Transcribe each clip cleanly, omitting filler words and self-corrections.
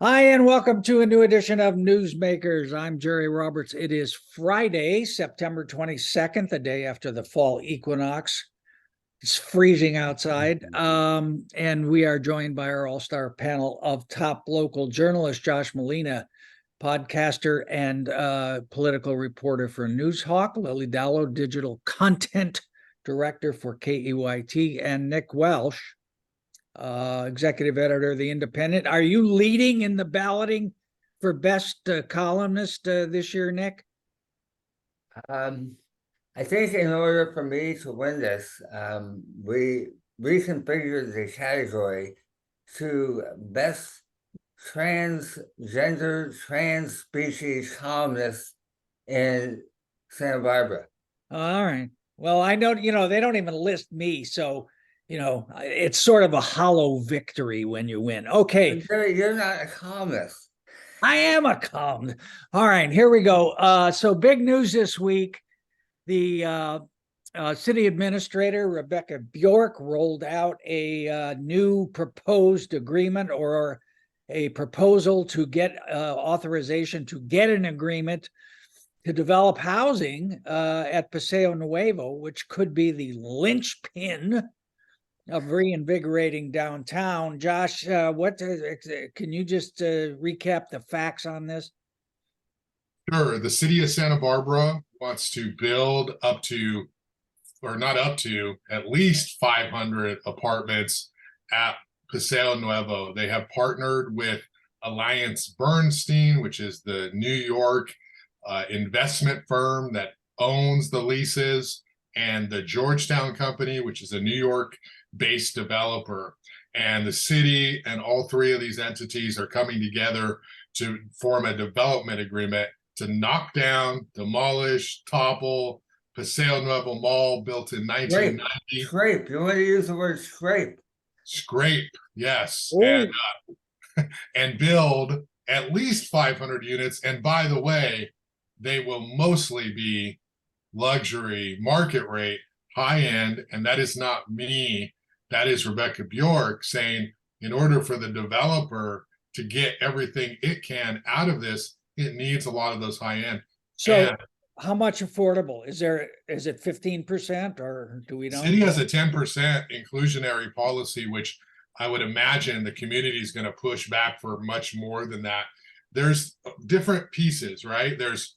Hi, and welcome to a new edition of Newsmakers. I'm Jerry Roberts. It is Friday, September 22nd, the day after the fall equinox. It's freezing outside. And we are joined by our all-star panel of top local journalists, Josh Molina, podcaster and political reporter for Newshawk, Lily Dallow, digital content director for KEYT, and Nick Welsh, executive editor of The Independent. Are you leading in the balloting for best columnist this year, Nick? I think in order for me to win this, we reconfigured the category to best transgender, trans species columnist in Santa Barbara. All right. Well, I know, they don't even list me. So, it's sort of a hollow victory when you win. Okay. You're not a columnist. I am a columnist. All right. Here we go. So, big news this week. The city administrator, Rebecca Bjork, rolled out a new proposed agreement or a proposal to get authorization to get an agreement to develop housing at Paseo Nuevo, which could be the linchpin of reinvigorating downtown. Josh, what can you just recap the facts on this? Sure. The city of Santa Barbara wants to build up to, or not up to, at least 500 apartments at Paseo Nuevo. They have partnered with Alliance Bernstein, which is the New York investment firm that owns the leases, and the Georgetown Company, which is a New York-based developer. And the city and all three of these entities are coming together to form a development agreement to knock down, demolish, topple Paseo Nuevo Mall, built in 1990. Scrape. You want to use the word scrape. Scrape, yes. Ooh. And build at least 500 units. And by the way, they will mostly be luxury, market rate, high end. And that is not me. That is Rebecca Bjork saying, in order for the developer to get everything it can out of this, it needs a lot of those high end. So how much affordable is it 15% or do we know? City has a 10% inclusionary policy, which I would imagine the community is going to push back for much more than that. There's different pieces, right? There's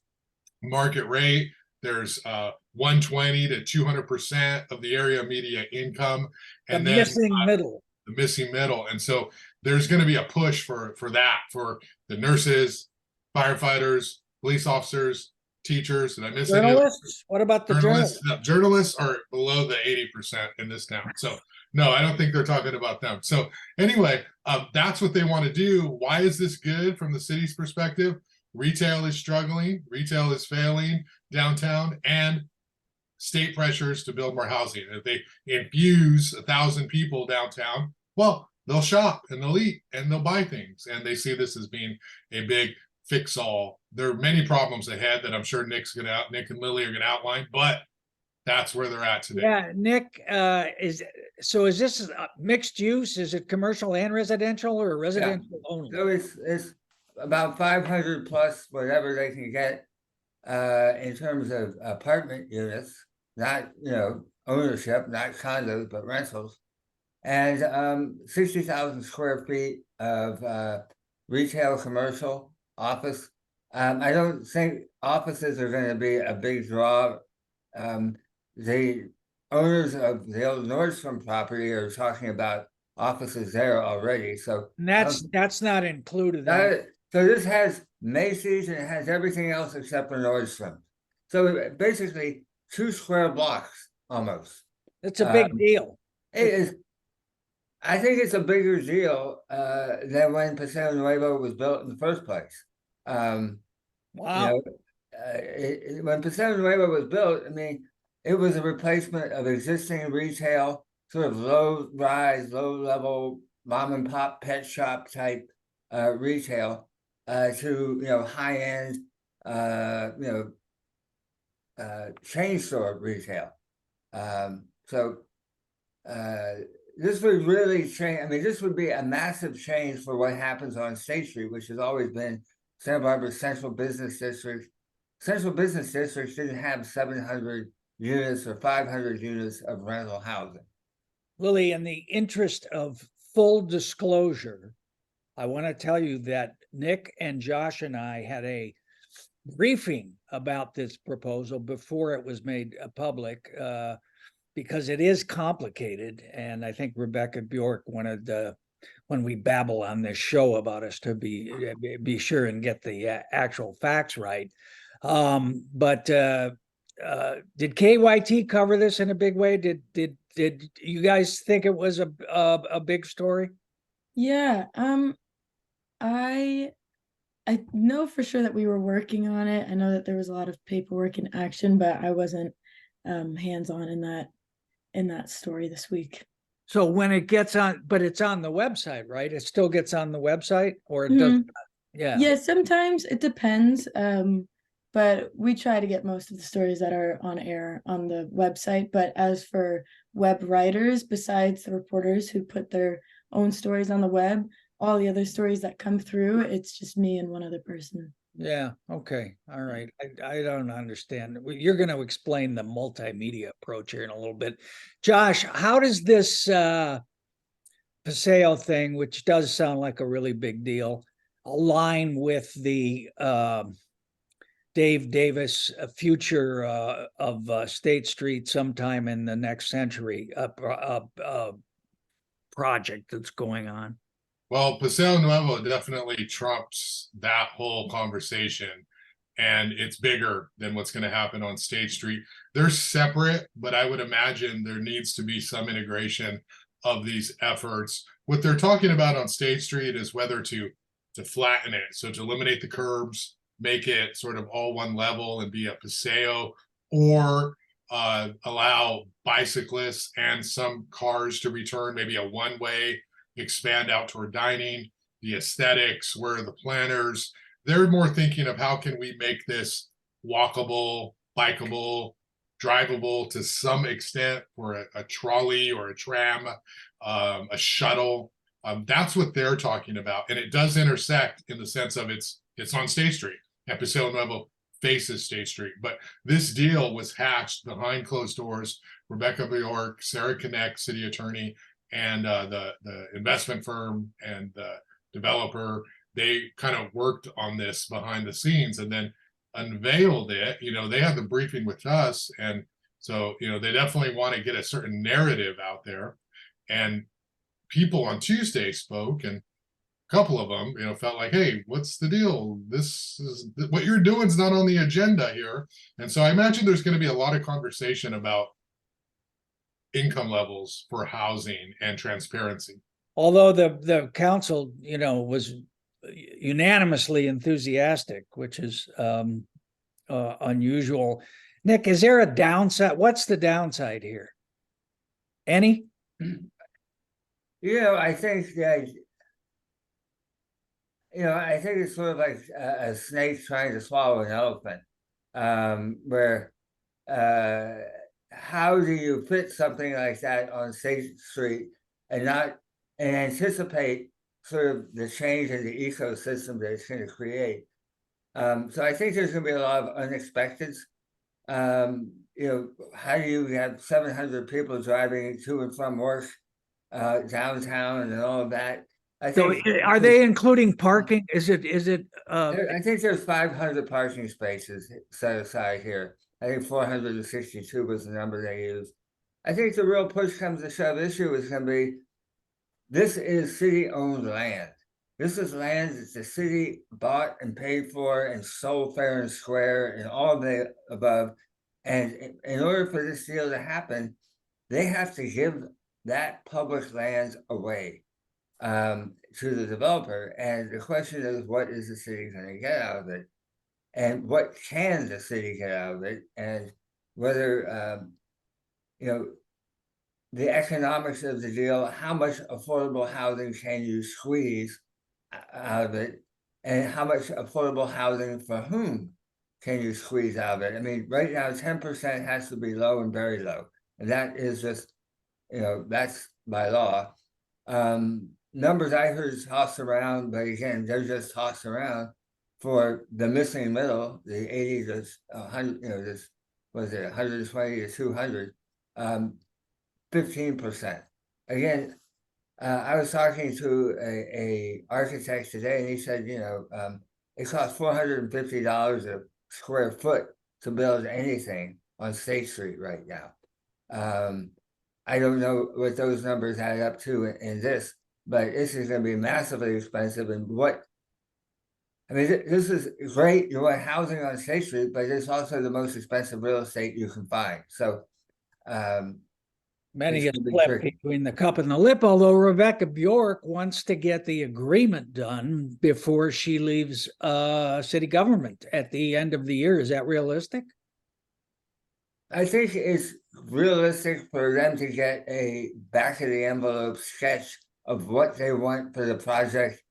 market rate, there's 120 to 200% of the area median income, and the then missing middle. The missing middle. And so there's going to be a push for that, for the nurses, firefighters, police officers, teachers. Did I miss any? Journalists? What about the journalists? Journalists are below the 80% in this town. So no, I don't think they're talking about them. So anyway, that's what they want to do. Why is this good from the city's perspective? Retail is struggling. Retail is failing downtown, and state pressures to build more housing. If they infuse 1,000 people downtown, well, they'll shop and they'll eat and they'll buy things. And they see this as being a big fix all. There are many problems ahead that I'm sure Nick and Lily are gonna outline, but that's where they're at today. Yeah, Nick, is this mixed use? Is it commercial and residential, or residential only? So it's about 500 plus whatever they can get in terms of apartment units, not ownership, not condos, but rentals, and 60,000 square feet of retail, commercial, office. I don't think offices are going to be a big draw. The owners of the old Nordstrom property are talking about offices there already. So and that's not included. So this has Macy's and it has everything else except for Nordstrom. So basically 2 square blocks almost. It's a big deal. It is. I think it's a bigger deal than when Paseo Nuevo was built in the first place. Wow. When Paseo Nuevo was built, I mean, it was a replacement of existing retail, sort of low-rise, low-level mom and pop pet shop type retail to high-end chain store retail. So this would really change. I mean, this would be a massive change for what happens on State Street, which has always been Santa Barbara's central business district. Central business districts didn't have 700 units or 500 units of rental housing. Lily, in the interest of full disclosure, I want to tell you that Nick and Josh and I had a briefing about this proposal before it was made public, because it is complicated. And I think Rebecca Bjork wanted, when we babble on this show about us, to be sure and get the actual facts right. But did KYT cover this in a big way? Did you guys think it was a big story? Yeah, I know for sure that we were working on it. I know that there was a lot of paperwork and action, but I wasn't hands-on in that story this week. So when it gets on, but it's on the website, right? It still gets on the website, or it does? Yeah. Yeah, sometimes it depends. But we try to get most of the stories that are on air on the website. But as for web writers, besides the reporters who put their own stories on the web, all the other stories that come through, it's just me and one other person. Yeah. Okay. All right. I don't understand. You're going to explain the multimedia approach here in a little bit. Josh, how does this Paseo thing, which does sound like a really big deal, align with the Dave Davis future of State Street sometime in the next century project that's going on? Well, Paseo Nuevo definitely trumps that whole conversation, and it's bigger than what's going to happen on State Street. They're separate, but I would imagine there needs to be some integration of these efforts. What they're talking about on State Street is whether to flatten it, so to eliminate the curbs, make it sort of all one level and be a Paseo, or allow bicyclists and some cars to return, maybe a one-way, expand outdoor dining, the aesthetics, where the planners, they're more thinking of how can we make this walkable, bikeable, drivable to some extent for a trolley or a tram, a shuttle. That's what they're talking about. And it does intersect in the sense of it's on State Street. And Paseo Nuevo faces State Street. But this deal was hatched behind closed doors. Rebecca Bjork, Sarah Connect, city attorney, and the investment firm and the developer, they kind of worked on this behind the scenes and then unveiled it. They had the briefing with us, and so they definitely want to get a certain narrative out there. And people on Tuesday spoke, and a couple of them felt like, hey, what's the deal? This is what you're doing is not on the agenda here. And so I imagine there's going to be a lot of conversation about income levels for housing and transparency. Although the council, was unanimously enthusiastic, which is unusual. Nick, is there a downside? What's the downside here? Any? I think that, I think it's sort of like a snake trying to swallow an elephant, where how do you fit something like that on State Street and anticipate sort of the change in the ecosystem that it's going to create? So I think there's going to be a lot of unexpecteds. How do you have 700 people driving to and from work downtown and all of that? So are they including parking? Is it? I think there's 500 parking spaces set aside here. I think 462 was the number they used. I think the real push comes to shove issue is going to be, this is city-owned land. This is land that the city bought and paid for and sold fair and square and all of the above. And in order for this deal to happen, they have to give that public land away to the developer. And the question is, what is the city going to get out of it? And what can the city get out of it? And whether, the economics of the deal, how much affordable housing can you squeeze out of it? And how much affordable housing for whom can you squeeze out of it? I mean, right now, 10% has to be low and very low. And that is just, that's by law. Numbers I heard tossed around, but again, they're just tossed around for the missing middle, the 80 to 100, this was it 120 to 200, 15%. Again, I was talking to a architect today, and he said, it costs $450 a square foot to build anything on State Street right now. I don't know what those numbers add up to in this, but this is going to be massively expensive. And this is great. You want housing on State Street, but it's also the most expensive real estate you can find. So, Many it's get gonna be split tricky. between the cup and the lip, although Rebecca Bjork wants to get the agreement done before she leaves city government at the end of the year. Is that realistic? I think it's realistic for them to get a back of the envelope sketch of what they want for the project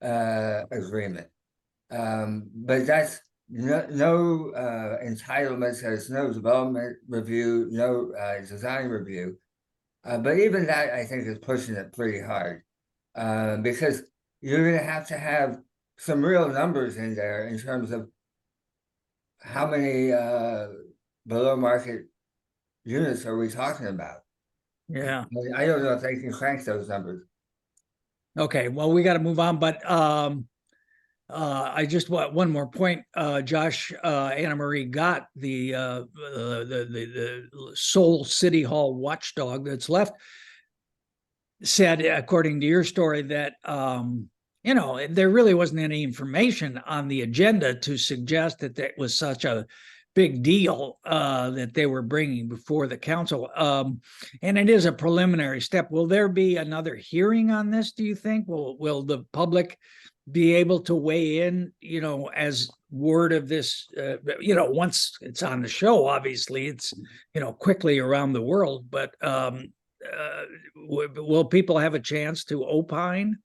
agreement. But that's no entitlements, there's no development review, no design review. But even that, I think, is pushing it pretty hard, because you're going to have some real numbers in there in terms of how many below market units are we talking about. Yeah. I don't know if they can crank those numbers. Okay. Well, we got to move on, but I just want one more point. Josh, Anna Marie got the sole City Hall watchdog that's left. Said, according to your story, that there really wasn't any information on the agenda to suggest that that was such a big deal that they were bringing before the council. And it is a preliminary step. Will there be another hearing on this, do you think? Will the public be able to weigh in, as word of this, once it's on the show? Obviously it's, quickly around the world, but will people have a chance to opine?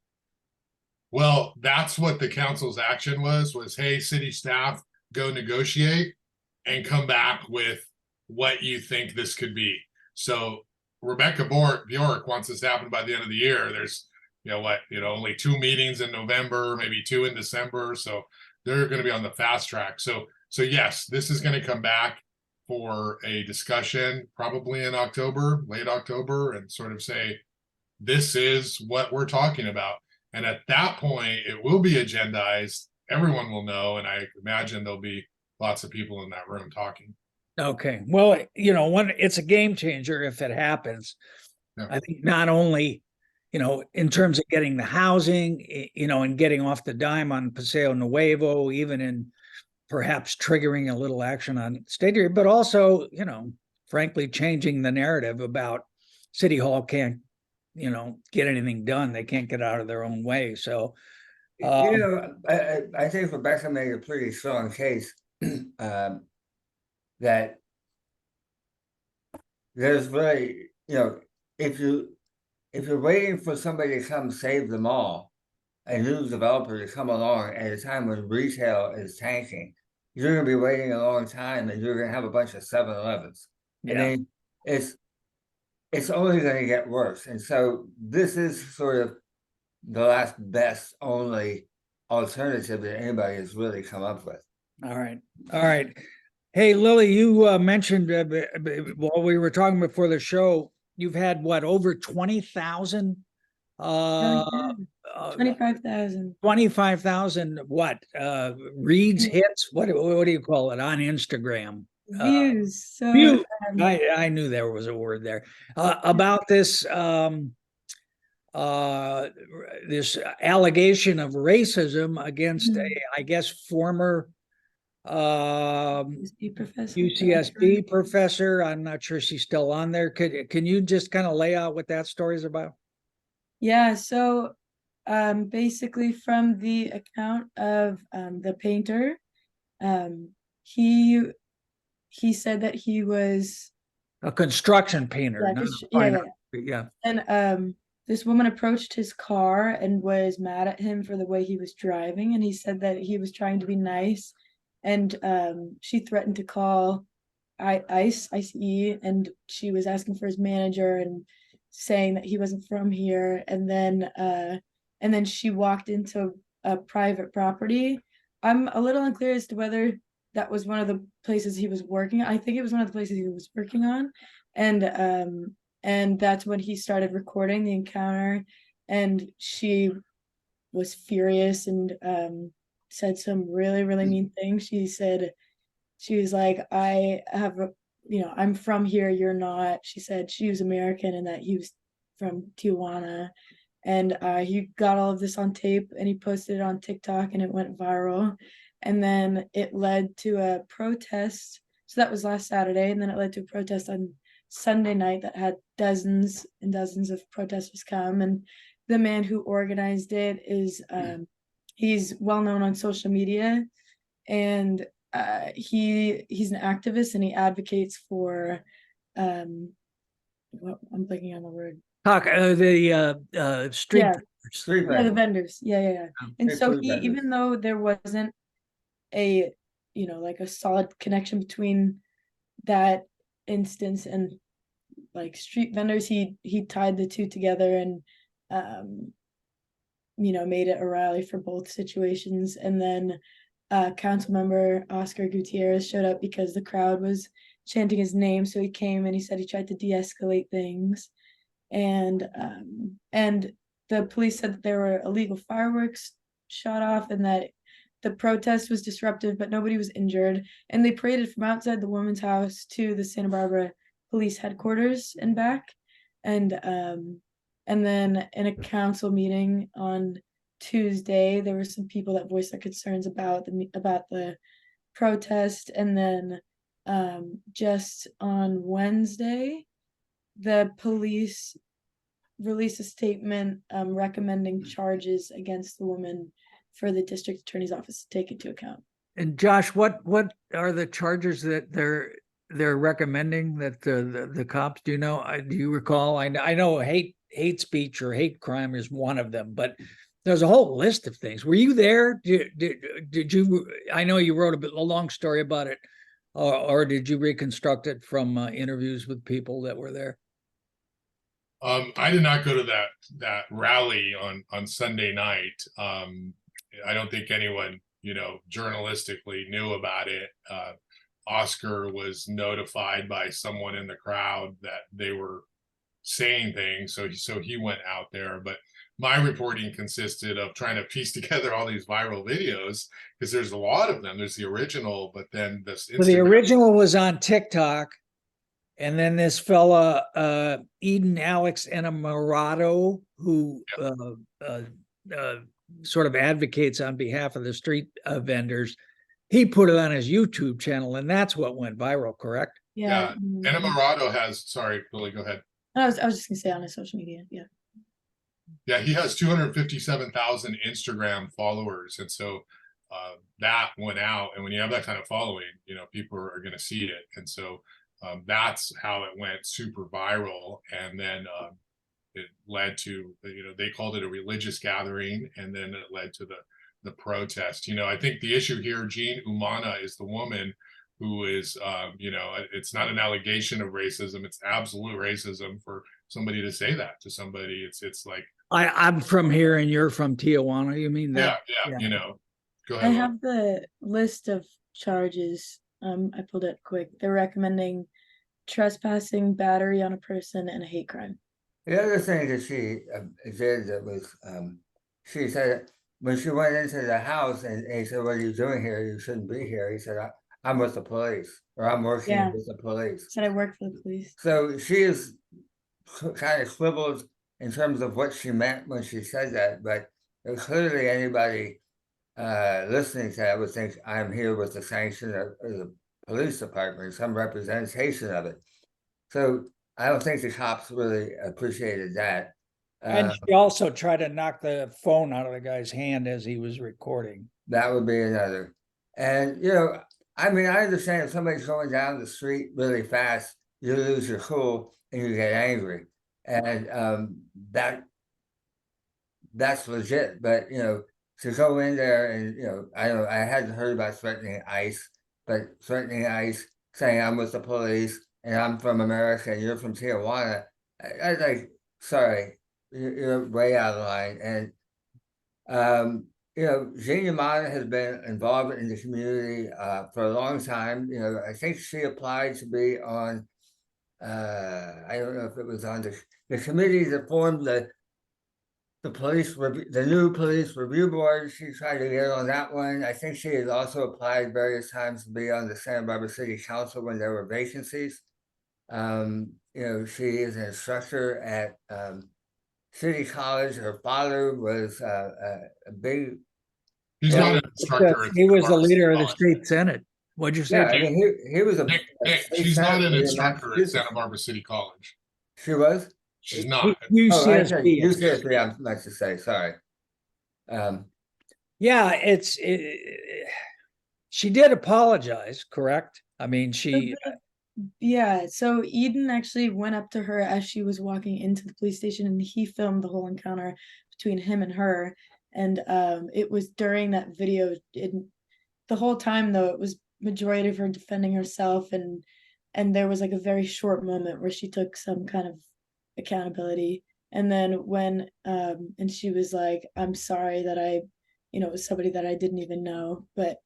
Well, that's what the council's action was, hey, city staff, go negotiate and come back with what you think this could be. So Rebecca Bjork wants this to happen by the end of the year. There's, only 2 meetings in November, maybe 2 in December. So they're going to be on the fast track. So yes, this is going to come back for a discussion probably in October, late October, and sort of say, this is what we're talking about. And at that point, it will be agendized. Everyone will know. And I imagine there'll be lots of people in that room talking. Okay. Well, it's a game changer if it happens. Yeah. I think not only, in terms of getting the housing, and getting off the dime on Paseo Nuevo, even in perhaps triggering a little action on State Street, but also, frankly, changing the narrative about City Hall can't, get anything done. They can't get out of their own way. So, I think Rebecca made a pretty strong case that there's really, if you're waiting for somebody to come save the mall, a new developer to come along at a time when retail is tanking, you're going to be waiting a long time, and you're going to have a bunch of 7-Elevens. yeah. And then it's only going to get worse. And so this is sort of the last best only alternative that anybody has really come up with. All right. Hey, Lily, you mentioned while we were talking before the show, you've had over 20,000 25,000 25,000 reads, hits, what do you call it, on Instagram? views. So Views. I knew there was a word there about this this allegation of racism against I guess former UCSB professor. I'm not sure she's still on there. Can you just kind of lay out what that story is about? Yeah, so basically from the account of the painter, he said that he was A construction painter. yeah. And this woman approached his car and was mad at him for the way he was driving, and he said that he was trying to be nice, and she threatened to call ICE, and she was asking for his manager, and saying that he wasn't from here, and then she walked into a private property. I'm a little unclear as to whether that was one of the places he was working. I think it was one of the places he was working on, and that's when he started recording the encounter, and she was furious and said some really, really mean things. She was like, I have a, I'm from here, you're not. She said she was American and that he was from Tijuana. And he got all of this on tape and he posted it on TikTok and it went viral. And then it led to a protest. So that was last Saturday. And then it led to a protest on Sunday night that had dozens and dozens of protesters come. And the man who organized it is, he's well known on social media. And he's an activist and he advocates for I'm blanking on the word. Street Yeah. vendors. Street Yeah, the vendors. vendors. Yeah. And Street so food he, vendors. even though there wasn't a, like a solid connection between that instance and like street vendors, he tied the two together and made it a rally for both situations. And then council member Oscar Gutierrez showed up because the crowd was chanting his name. So he came and he said he tried to de-escalate things. And the police said that there were illegal fireworks shot off and that the protest was disruptive, but nobody was injured. And they paraded from outside the woman's house to the Santa Barbara police headquarters and back. And then in a council meeting on Tuesday, there were some people that voiced their concerns about the protest. And then just on Wednesday, the police released a statement recommending charges against the woman for the district attorney's office to take into account. And Josh, what are the charges that they're recommending that the cops do do you recall? I know hate speech or hate crime is one of them, but there's a whole list of things. Were you there? Did you? I know you wrote a long story about it, or did you reconstruct it from interviews with people that were there? I did not go to that rally on Sunday night. I don't think anyone, journalistically knew about it. Oscar was notified by someone in the crowd that they were saying things, so he went out there. But my reporting consisted of trying to piece together all these viral videos because there's a lot of them. There's the original, but then this Well, the original was on TikTok. And then this fella, Eden Alex Enamorado, who sort of advocates on behalf of the street vendors, he put it on his YouTube channel, and that's what went viral, correct? Yeah. Enamorado has, sorry, Billy, go ahead. I was just gonna say on his social media, yeah. Yeah, he has 257,000 Instagram followers, and so that went out. And when you have that kind of following, people are going to see it, and so that's how it went super viral. And then it led to, they called it a religious gathering, and then it led to the protest. I think the issue here, Jean Umana, is the woman who is, it's not an allegation of racism; it's absolute racism for somebody to say that to somebody. It's like, I'm from here and you're from Tijuana. You mean that? Yeah. Go I ahead. have the list of charges. I pulled it quick. They're recommending trespassing, battery on a person, and a hate crime. The other thing that she did that was, she said when she went into the house and he said, "What are you doing here? You shouldn't be here." He said, "I'm with the police, or I'm working with the police." Said I work for the police. So she is kind of quibbled in terms of what she meant when she said that, but clearly anybody listening to that would think I'm here with the sanction of the police department, some representation of it. So I don't think the cops really appreciated that. And she also tried to knock the phone out of the guy's hand as he was recording. That would be another. And, I understand if somebody's going down the street really fast, you lose your cool and you get angry. And that's legit. But, to go in there and, I hadn't heard about threatening ICE, but threatening ICE, saying I'm with the police and I'm from America and you're from Tijuana, I like, sorry, you're way out of line. And Jean Yamada has been involved in the community for a long time. I think she applied to be on, I don't know if it was on the committee that formed the new police review board. She tried to get on that one. I think she has also applied various times to be on the Santa Barbara City Council when there were vacancies. She is an instructor at City College. Her father was a big. He's not an instructor. at He was the Santa Barbara City leader of the College. state senate. What'd you say? Yeah, I mean, he was a. Nick, state she's not an senator in instructor at Massachusetts. Santa Barbara City College. She was. She's not. Oh, I said UCSB. UCSB. I meant to say. Sorry. Yeah, she did apologize, correct? I mean, Yeah, so Eden actually went up to her as she was walking into the police station, and he filmed the whole encounter between him and her. And it was during that video, the whole time though, it was majority of her defending herself, and there was like a very short moment where she took some kind of accountability. And then when and she was like, I'm sorry that I, it was somebody that I didn't even know. But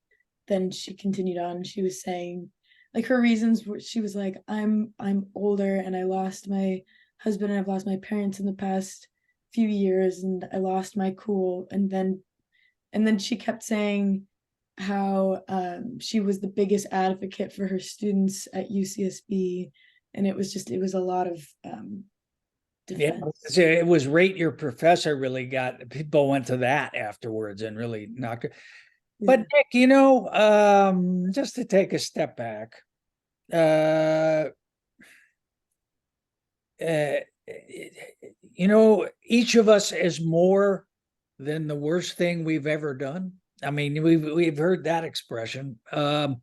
then she continued on, and she was saying, like, her reasons were, she was like, I'm older, and I lost my husband, and I've lost my parents in the past few years, and I lost my cool. And then she kept saying how she was the biggest advocate for her students at UCSB, and it was a lot of defense. it was rate your professor really got people went to that afterwards and really knocked her. But Nick, just to take a step back, each of us is more than the worst thing we've ever done. I mean, we've heard that expression. I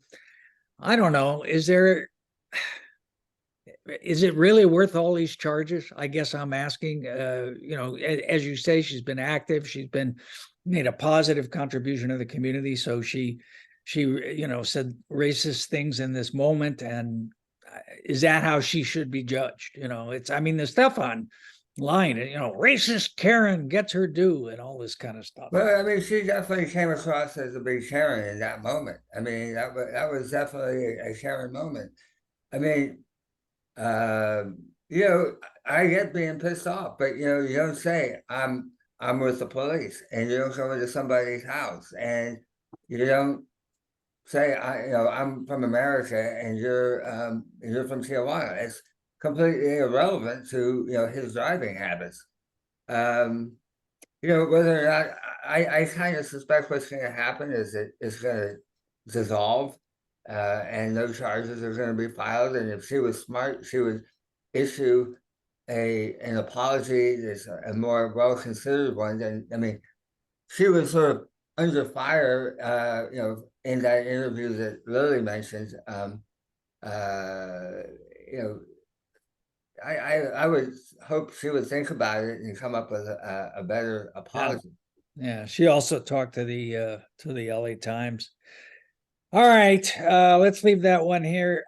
don't know. Is it really worth all these charges? I guess I'm asking. As you say, she's been active. She's made a positive contribution to the community. So she said racist things in this moment. And is that how she should be judged? The stuff online, racist Karen gets her due and all this kind of stuff. Well, I mean, she definitely came across as a big Karen in that moment. I mean, that was definitely a Karen moment. I mean, I get being pissed off, but you don't say I'm with the police, and you don't go into somebody's house, and you don't say I'm from America and you're from Tijuana. It's completely irrelevant to his driving habits. Whether or not I kind of suspect what's going to happen is it's going to dissolve, and no charges are going to be filed. And if she was smart, she would issue an apology that's a more well considered one. Then I mean, she was sort of under fire, in that interview that Lily mentioned. I would hope she would think about it and come up with a better apology. Yeah, she also talked to the LA Times. All right, let's leave that one here.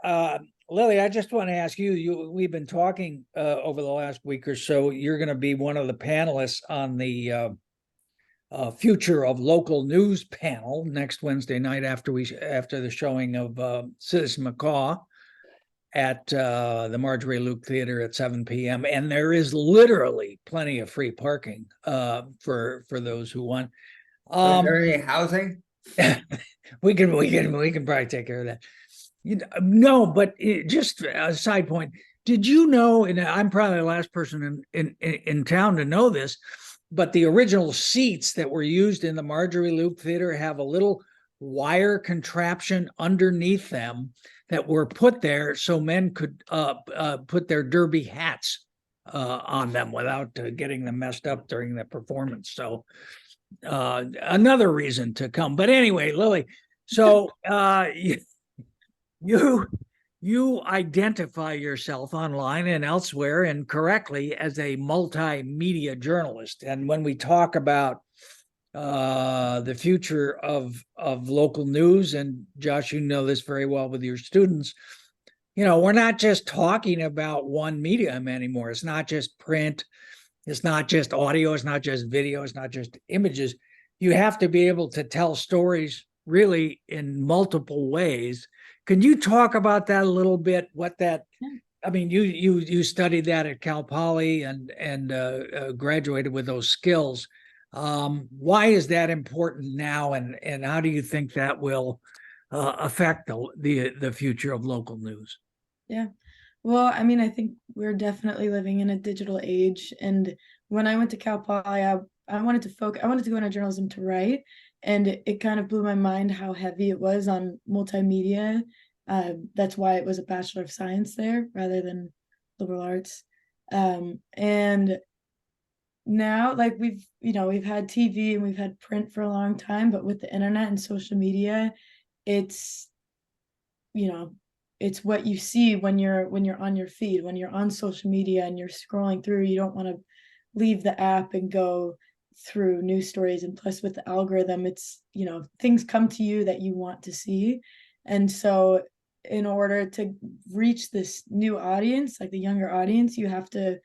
Lily, I just want to ask we've been talking over the last week or so. You're going to be one of the panelists on the future of local news panel next Wednesday night after the showing of Citizen Macaw at the Marjorie Luke Theater at 7 p.m. And there is literally plenty of free parking for those who want. Is there any housing? we can probably take care of that. No, but just a side point. Did you know? And I'm probably the last person in town to know this, but the original seats that were used in the Marjorie Luke Theater have a little wire contraption underneath them that were put there so men could put their derby hats on them without getting them messed up during the performance. So another reason to come. But anyway, Lily, so you identify yourself online and elsewhere and correctly as a multimedia journalist. And when we talk about the future of local news, and Josh, you know this very well with your students, we're not just talking about one medium anymore. It's not just print, It's not just audio, it's not just video, it's not just images. You have to be able to tell stories really in multiple ways. Can you talk about that a little bit? What that, I mean, you studied that at Cal Poly and graduated with those skills. Why is that important now, and how do you think that will affect the future of local news? Yeah. Well, I mean, I think we're definitely living in a digital age. And when I went to Cal Poly, I wanted to focus, I wanted to go into journalism to write. And it kind of blew my mind how heavy it was on multimedia. That's why it was a Bachelor of Science there rather than liberal arts. And now, like we've had TV and we've had print for a long time, but with the internet and social media, it's you know it's what you see when you're on your feed, when you're on social media and you're scrolling through. You don't want to leave the app and go through news stories, and plus with the algorithm, it's things come to you that you want to see. And so in order to reach this new audience, like the younger audience, you have to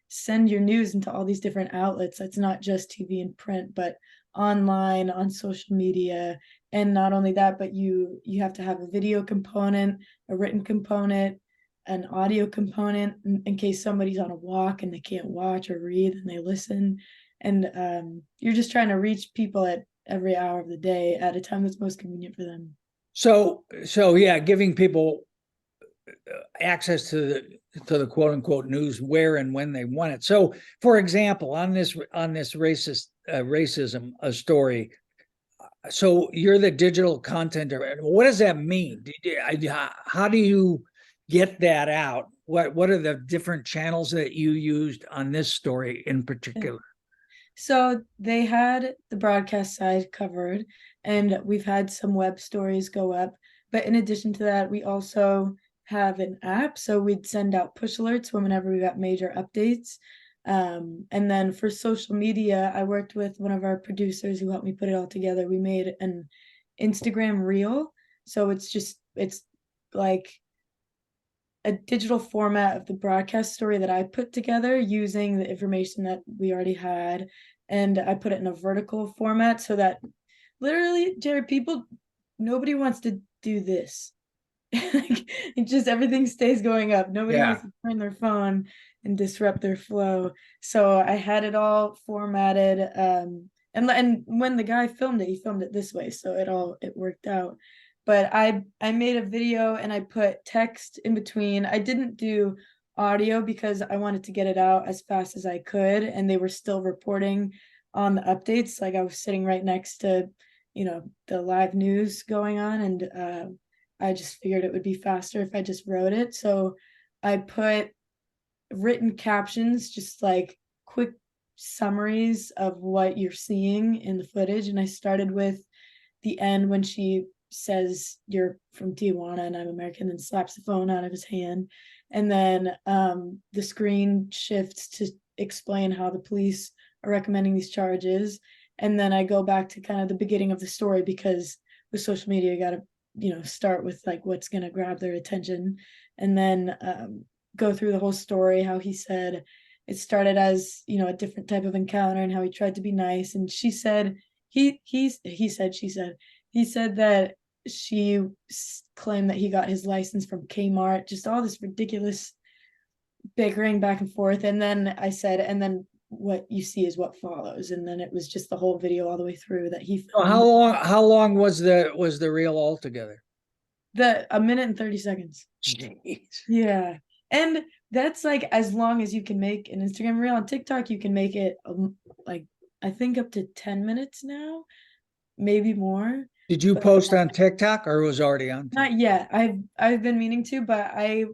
send your news into all these different outlets. It's not just TV and print, but online, on social media. And not only that, but you have to have a video component, a written component, an audio component in case somebody's on a walk and they can't watch or read and they listen. And you're just trying to reach people at every hour of the day at a time that's most convenient for them. So yeah, giving people access to the quote unquote news where and when they want it. So, for example, on this racism story. So you're the digital content. What does that mean? How do you get that out? What are the different channels that you used on this story in particular? So they had the broadcast side covered, and we've had some web stories go up. But in addition to that, we also have an app. So we'd send out push alerts whenever we got major updates. And then for social media, I worked with one of our producers who helped me put it all together. We made an Instagram reel. So it's like a digital format of the broadcast story that I put together using the information that we already had. And I put it in a vertical format so that literally, Jared, nobody wants to do this. It just everything stays going up. Nobody wants to turn their phone and disrupt their flow. So I had it all formatted. And when the guy filmed it, he filmed it this way. So it worked out. But I made a video and I put text in between. I didn't do audio because I wanted to get it out as fast as I could, and they were still reporting on the updates. Like I was sitting right next to, the live news going on, and I just figured it would be faster if I just wrote it. So I put written captions, just like quick summaries of what you're seeing in the footage. And I started with the end when she says, "You're from Tijuana and I'm American," and slaps the phone out of his hand. And then the screen shifts to explain how the police are recommending these charges. And then I go back to kind of the beginning of the story, because with social media, you got to start with like what's going to grab their attention, and then go through the whole story, how he said it started as a different type of encounter and how he tried to be nice. And she said he said that she claimed that he got his license from Kmart, just all this ridiculous bickering back and forth. And then I said, and then what you see is what follows. And then it was just the whole video all the way through that he filmed. How long was the reel altogether? A minute and 30 seconds. Jeez. Yeah. And that's like as long as you can make an Instagram reel. On TikTok, you can make it like I think up to 10 minutes now, maybe more. Did you post on TikTok, or it was already on TikTok? Not yet. I've been meaning to, but I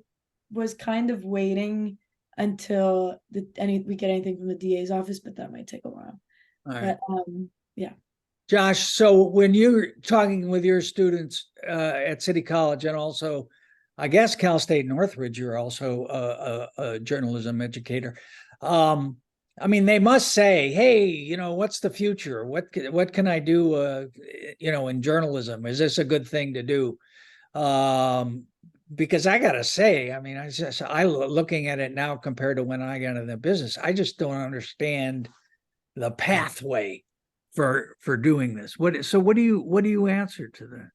was kind of waiting until we get anything from the DA's office, but that might take a while. All right. But yeah. Josh, so when you're talking with your students at City College, and also, I guess Cal State Northridge, you're also a journalism educator. I mean, they must say, "Hey, what's the future? What can I do? In journalism, is this a good thing to do?" because I gotta say, I mean, looking at it now compared to when I got into the business, I just don't understand the pathway for doing this. What do you answer to that?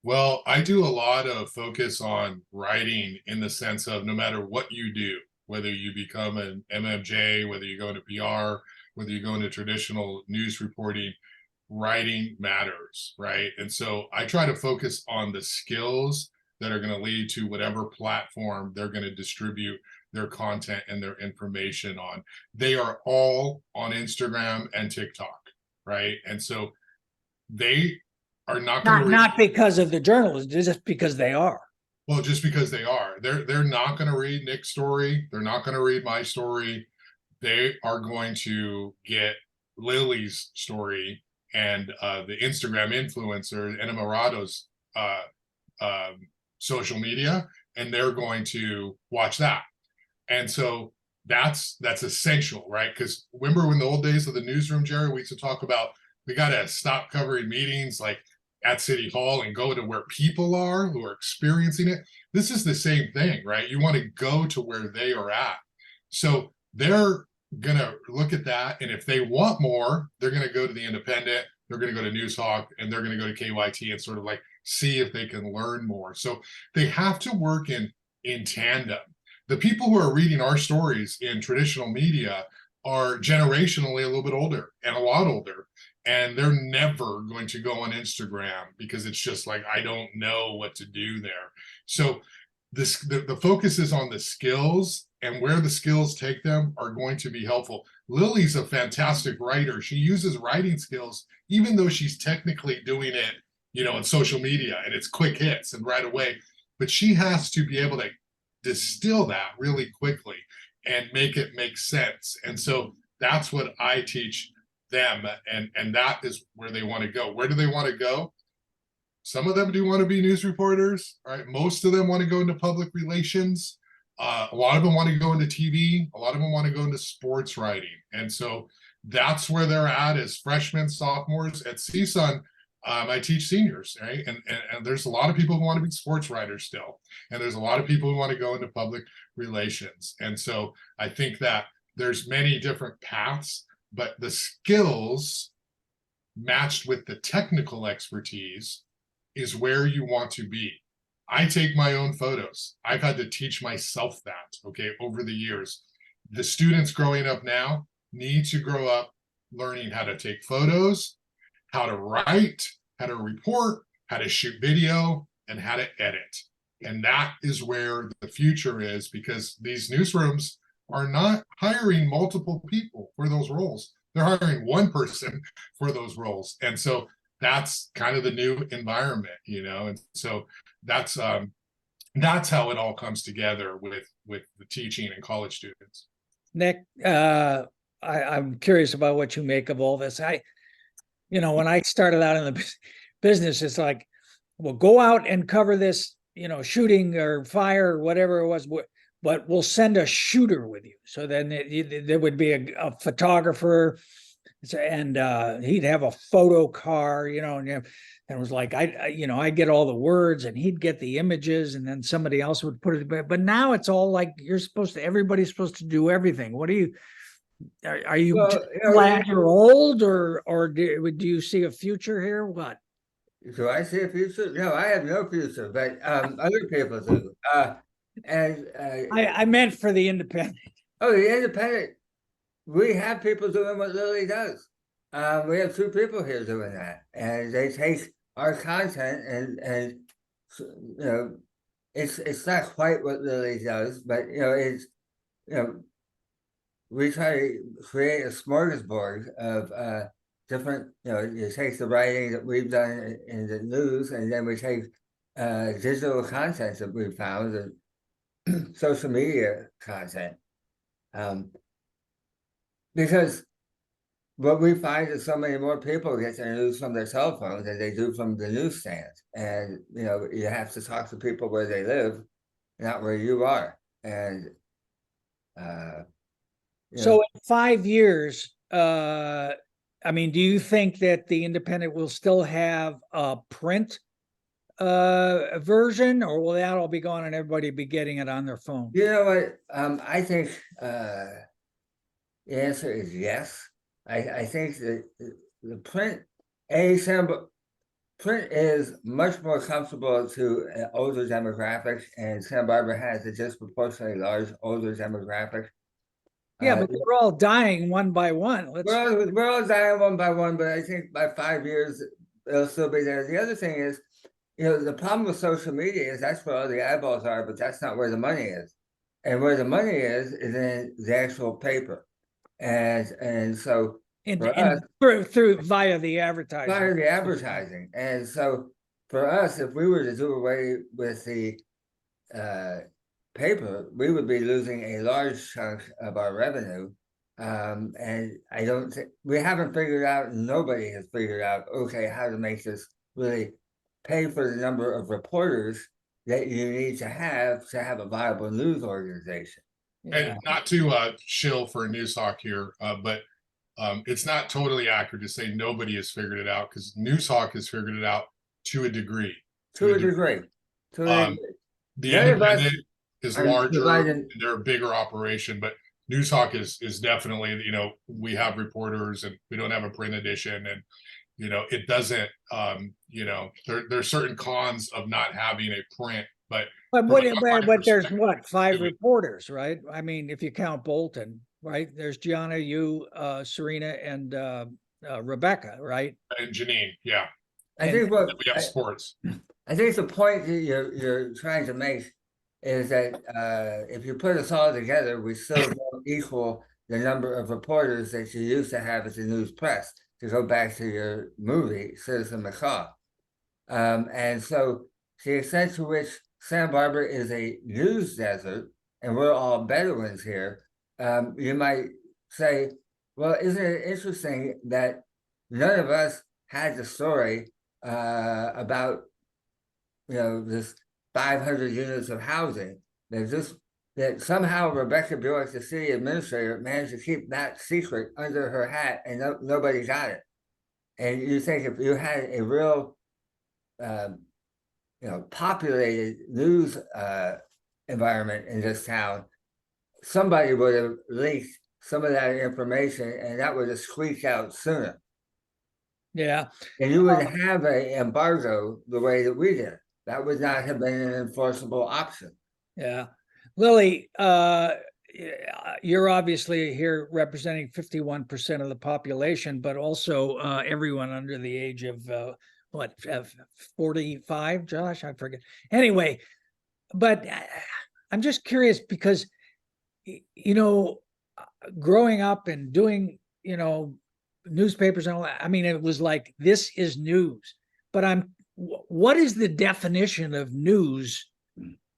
Well, I do a lot of focus on writing in the sense of no matter what you do, whether you become an MMJ, whether you go into PR, whether you go into traditional news reporting, writing matters, right? And so I try to focus on the skills that are going to lead to whatever platform they're going to distribute their content and their information on. They are all on Instagram and TikTok, right? And so they are not going to Not because of the journalists, just because they are. well, just because they are. They're not going to read Nick's story. They're not going to read my story. They are going to get Lily's story and the Instagram influencer Enamorado's social media, and they're going to watch that. And so that's essential, right? Because remember when the old days of the newsroom, Jerry, we used to talk about we got to stop covering meetings like at City Hall and go to where people are who are experiencing it. This is the same thing, right? You want to go to where they are at. So they're going to look at that. And if they want more, they're going to go to the Independent, they're going to go to Newshawk, and they're going to go to KYT and sort of like see if they can learn more. So they have to work in tandem. The people who are reading our stories in traditional media are generationally a little bit older and a lot older. And they're never going to go on Instagram because it's just like, I don't know what to do there. So the focus is on the skills, and where the skills take them are going to be helpful. Lily's a fantastic writer. She uses writing skills, even though she's technically doing it, in social media, and it's quick hits and right away. But she has to be able to distill that really quickly and make it make sense. And so that's what I teach them, and that is where they want to go. Where do they want to go? Some of them do want to be news reporters, right? Most of them want to go into public relations. A lot of them want to go into TV. A lot of them want to go into sports writing. And so that's where they're at as freshmen, sophomores. At CSUN, I teach seniors, right? And there's a lot of people who want to be sports writers still. And there's a lot of people who want to go into public relations. And so I think that there's many different paths, but the skills matched with the technical expertise is where you want to be. I take my own photos. I've had to teach myself that, okay, over the years. The students growing up now need to grow up learning how to take photos, how to write, how to report, how to shoot video, and how to edit. And that is where the future is, because these newsrooms are not hiring multiple people for those roles. They're hiring one person for those roles. And so that's kind of the new environment, and so that's how it all comes together with the teaching and college students. Nick, I'm curious about what you make of all this. When I started out in the business, it's like, well, go out and cover this, shooting or fire or whatever it was, but we'll send a shooter with you. So then there would be a photographer, and he'd have a photo car, and it was like, I'd get all the words and he'd get the images, and then somebody else would put it. But now it's all like everybody's supposed to do everything. What are you glad you're old, or do you see a future here? What? Do I see a future? No, I have no future, but other people do. I meant for the Independent. Oh, the Independent. We have people doing what Lily does. We have 2 people here doing that, and they take our content and it's not quite what Lily does, but it's we try to create a smorgasbord of different. You take the writing that we've done in the news, and then we take digital content that we found and social media content. Because what we find is so many more people get their news from their cell phones than they do from the newsstand. And, you have to talk to people where they live, not where you are. And, so in 5 years, do you think that the Independent will still have a print version, or will that all be gone and everybody be getting it on their phone? You know what? I think the answer is yes. I think that the print, print is much more comfortable to older demographics, and Santa Barbara has a disproportionately large older demographic. Yeah, but they're all dying one by one. We're all dying one by one, but I think by 5 years it'll still be there. The other thing is, the problem with social media is that's where all the eyeballs are, but that's not where the money is. And where the money is in the actual paper. And so for us, through via the advertising. via the advertising. And so for us, if we were to do away with the paper, we would be losing a large chunk of our revenue. And I don't think we haven't figured out, nobody has figured out, okay, how to make this really pay for the number of reporters that you need to have a viable news organization. And not to shill for Newshawk here, but it's not totally accurate to say nobody has figured it out, because Newshawk has figured it out to a degree. To a degree. The independent is larger, and they're a bigger operation, but Newshawk is definitely, we have reporters and we don't have a print edition, and it doesn't, there's certain cons of not having a print, but there's what, 5 reporters, right? I mean, if you count Bolton, right? There's Gianna, you, Serena, and Rebecca, right? And Janine, yeah. I think we have sports. I think the point that you're trying to make is that if you put us all together, we still don't equal the number of reporters that you used to have at the news press, to go back to your movie, Citizen McCaw. And so the extent to which Santa Barbara is a news desert and we're all Bedouins here, you might say, well, isn't it interesting that none of us had the story about, this 500 units of housing, that somehow Rebecca Buick, the city administrator, managed to keep that secret under her hat and nobody got it. And you think if you had a real, populated news environment in this town, somebody would have leaked some of that information and that would have squeaked out sooner. Yeah. And you would have an embargo the way that we did. That would not have been an enforceable option. Yeah. Lily, you're obviously here representing 51% of the population, but also everyone under the age of 45, Josh? I forget. Anyway, but I'm just curious because, growing up and doing, newspapers and all that, I mean, it was like, this is news. But what is the definition of news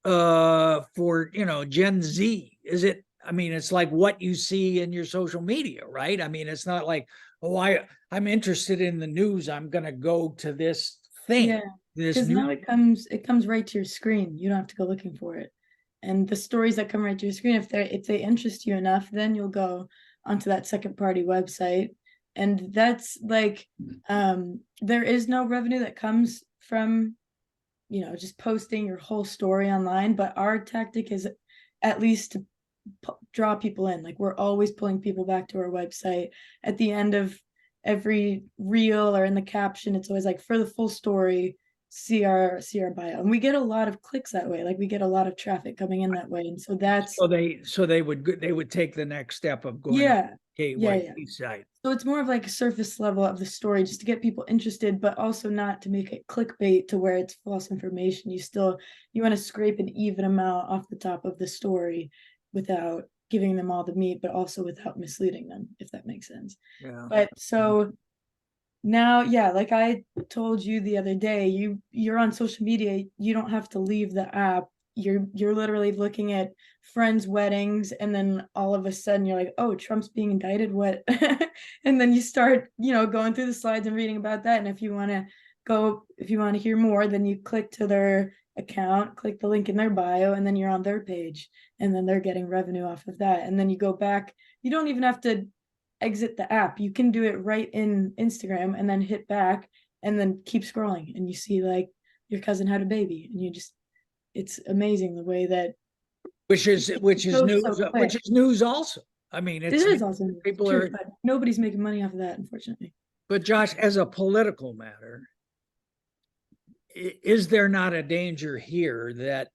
for, Gen Z? Is it, it's like what you see in your social media, right? I mean, it's not like, oh, I'm interested in the news, I'm going to go to this thing. Yeah, because now it comes right to your screen. You don't have to go looking for it. And the stories that come right to your screen, if they interest you enough, then you'll go onto that second party website. And that's like, there is no revenue that comes from, just posting your whole story online. But our tactic is at least to draw people in. Like, we're always pulling people back to our website. At the end of every reel or in the caption, it's always like, for the full story, see our bio. And we get a lot of clicks that way. Like, we get a lot of traffic coming in that way. And so that's they would take the next step of going site. So it's more of like a surface level of the story, just to get people interested, but also not to make it clickbait to where it's false information. You want to scrape an even amount off the top of the story without giving them all the meat, but also without misleading them, if that makes sense. Yeah. But so now, like I told you the other day, you're on social media, you don't have to leave the app. You're literally looking at friends' weddings, and then all of a sudden you're like, oh, Trump's being indicted, what? And then you start, going through the slides and reading about that. And if you want to hear more, then you click to their account, click the link in their bio, and then you're on their page, and then they're getting revenue off of that. And then you go back, you don't even have to exit the app. You can do it right in Instagram and then hit back and then keep scrolling, and you see like your cousin had a baby, and it's amazing the way that Which is goes so news, quick. which is news also. I mean, It it's is also people true, are, but nobody's making money off of that, unfortunately. but Josh, as a political matter, is there not a danger here that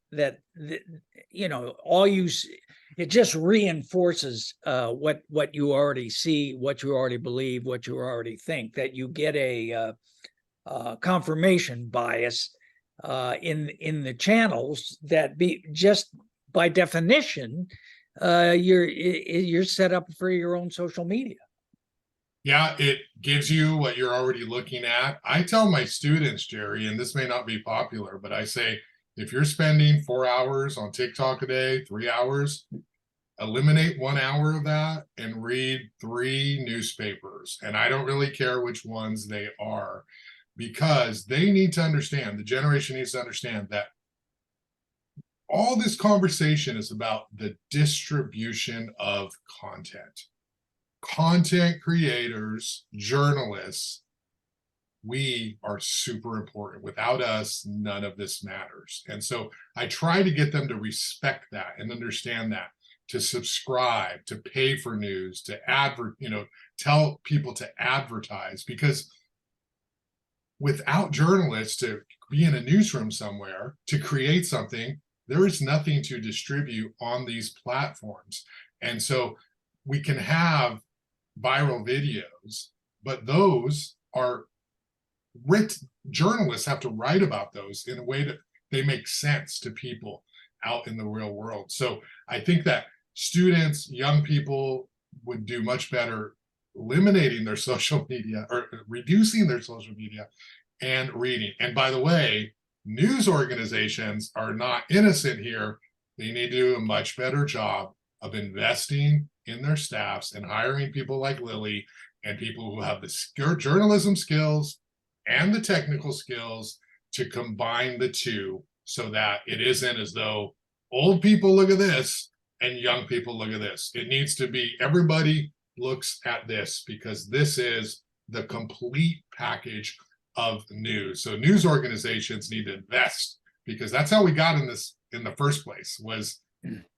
you know, all you see, it just reinforces what you already see, what you already believe, what you already think, that you get a confirmation bias in the channels that be just by definition you're set up for your own social media. Yeah, it gives you what you're already looking at. I tell my students, Jerry, and this may not be popular, but I say, if you're spending 4 hours on TikTok a day, 3 hours, eliminate 1 hour of that and read 3 newspapers. And I don't really care which ones they are, because they need to understand, the generation needs to understand that all this conversation is about the distribution of content. Content creators, journalists, we are super important. Without us, none of this matters. And so I try to get them to respect that and understand that, to subscribe, to pay for news, to tell people to advertise, because without journalists to be in a newsroom somewhere to create something, there is nothing to distribute on these platforms. And so we can have viral videos, but those are journalists have to write about those in a way that they make sense to people out in the real world. So I think that students, young people would do much better eliminating their social media or reducing their social media and reading. And by the way, news organizations are not innocent here. They need to do a much better job of investing in their staffs and hiring people like Lily and people who have the journalism skills and the technical skills to combine the two, so that it isn't as though old people look at this and young people look at this. It needs to be everybody looks at this, because this is the complete package of news. So news organizations need to invest, because that's how we got in this in the first place, was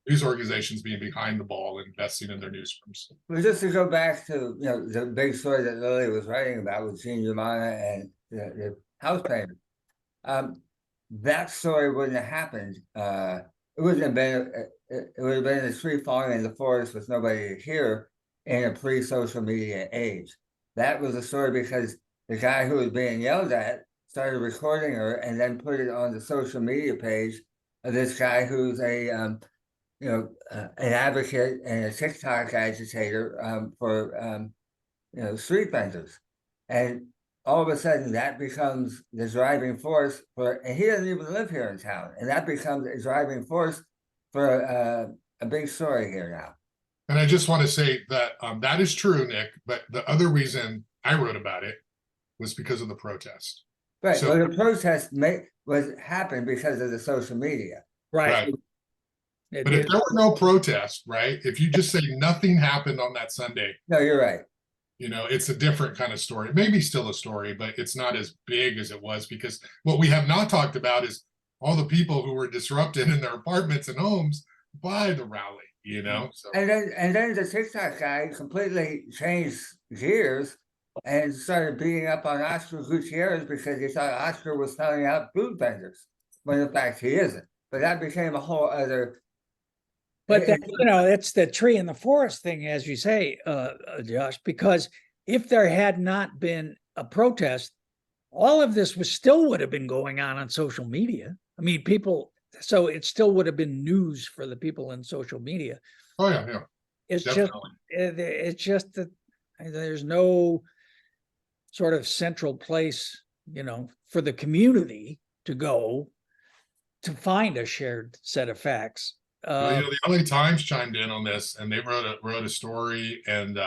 news organizations being behind the ball, investing in their newsrooms. Well, just to go back to the big story that Lily was writing about with Gene Umana and the house payment, that story wouldn't have happened. It wouldn't have been. It would have been a tree falling in the forest with nobody to hear in a pre-social media age. That was a story because the guy who was being yelled at started recording her and then put it on the social media page of this guy who's an advocate and a TikTok agitator for street vendors, and all of a sudden that becomes the driving force and he doesn't even live here in town, and that becomes a driving force for a big story here now. And I just want to say that that is true, Nick, but the other reason I wrote about it was because of the protest. Right. So, well, the protest happened because of the social media. Right. But if there were no protest, right? If you just say nothing happened on that Sunday. No, you're right. It's a different kind of story. Maybe still a story, but it's not as big as it was, because what we have not talked about is all the people who were disrupted in their apartments and homes by the rally, So. And then the TikTok guy completely changed gears and started beating up on Oscar Gutierrez because he thought Oscar was selling out food vendors, when in fact he isn't. But that became a whole other. But it's the tree in the forest thing, as you say, Josh, because if there had not been a protest, all of this would have been going on social media. I mean, so it still would have been news for the people in social media. Oh yeah. It's definitely. just that there's no sort of central place, for the community to go to find a shared set of facts. The LA Times chimed in on this, and they wrote a story, and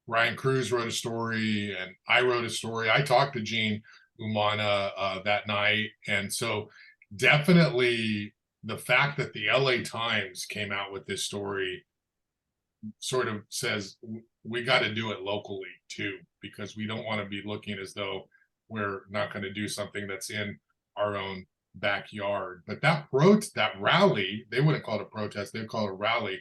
Ryan Cruz wrote a story, and I wrote a story. I talked to Gene Umana that night, and so definitely the fact that the LA Times came out with this story sort of says we got to do it locally too, because we don't want to be looking as though we're not going to do something that's in our own backyard. But that rally, they wouldn't call it a protest, they'd call it a rally,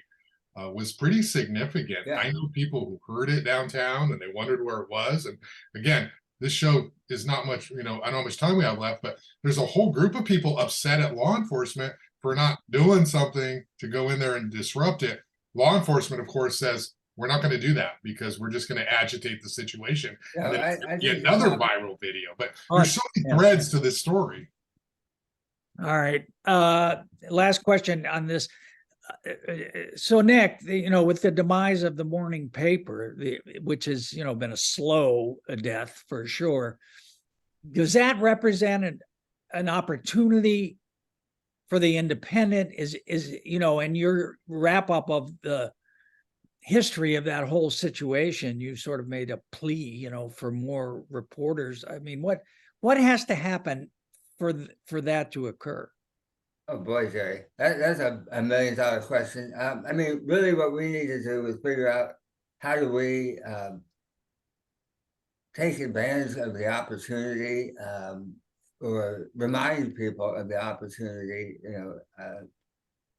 was pretty significant. Yeah. I know people who heard it downtown and they wondered where it was. And again, this show is not much, I don't know how much time we have left, but there's a whole group of people upset at law enforcement for not doing something to go in there and disrupt it. Law enforcement, of course, says we're not going to do that because we're just going to agitate the situation. Yeah, And then I it's think another it's- viral video. But Oh, there's so many yeah. threads to this story. All right. Last question on this. So Nick, with the demise of the morning paper, which has, been a slow death for sure, does that represent an opportunity for the independent? Is in your wrap up of the history of that whole situation, you sort of made a plea, for more reporters. I mean, what has to happen for that to occur? Oh boy, Jerry, that's a $1 million question. I mean, really, what we need to do is figure out how do we take advantage of the opportunity, or remind people of the opportunity.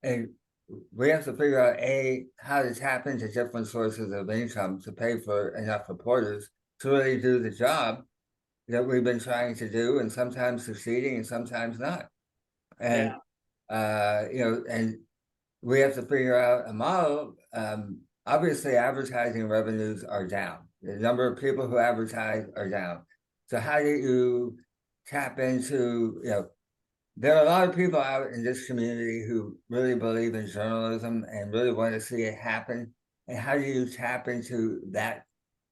And we have to figure out how to tap into different sources of income to pay for enough reporters to really do the job that we've been trying to do, and sometimes succeeding and sometimes not. And and we have to figure out a model. Obviously, advertising revenues are down. The number of people who advertise are down. So how do you tap into, there are a lot of people out in this community who really believe in journalism and really want to see it happen. And how do you tap into that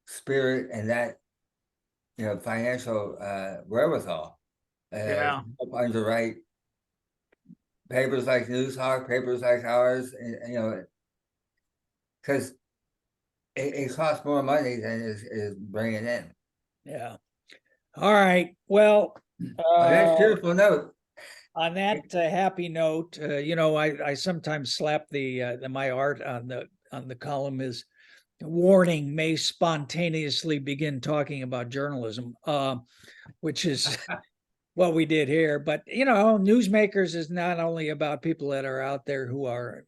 spirit and that, financial wherewithal? Yeah. Help underwrite papers like Newshawk, papers like ours, and because it costs more money than is bringing in. Yeah. All right. Well, On that cheerful note, on that happy note, I sometimes slap my art on the column is warning may spontaneously begin talking about journalism, which is what we did here. But newsmakers is not only about people that are out there who are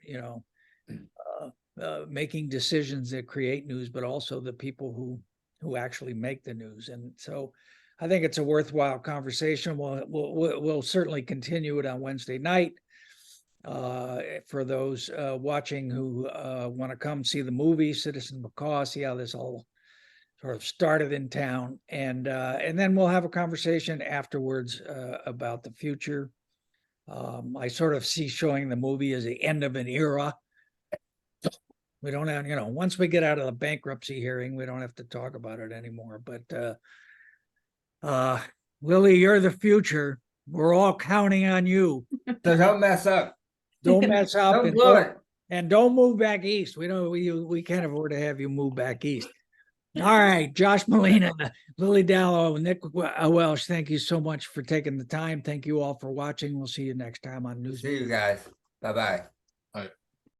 making decisions that create news, but also the people who actually make the news. And so I think it's a worthwhile conversation. We'll certainly continue it on Wednesday night. For those watching who want to come see the movie Citizen Macaw, see how this all sort of started in town, and then we'll have a conversation afterwards about the future. I sort of see showing the movie as the end of an era. We don't have, once we get out of the bankruptcy hearing, we don't have to talk about it anymore. But Willie, you're the future. We're all counting on you. so don't mess up. Don't mess up Don't blow it. and don't move back east. We can't afford to have you move back east. All right, Josh Molina, Lily Dallow, Nick Welsh, thank you so much for taking the time. Thank you all for watching. We'll see you next time on News. See you guys. Bye-bye.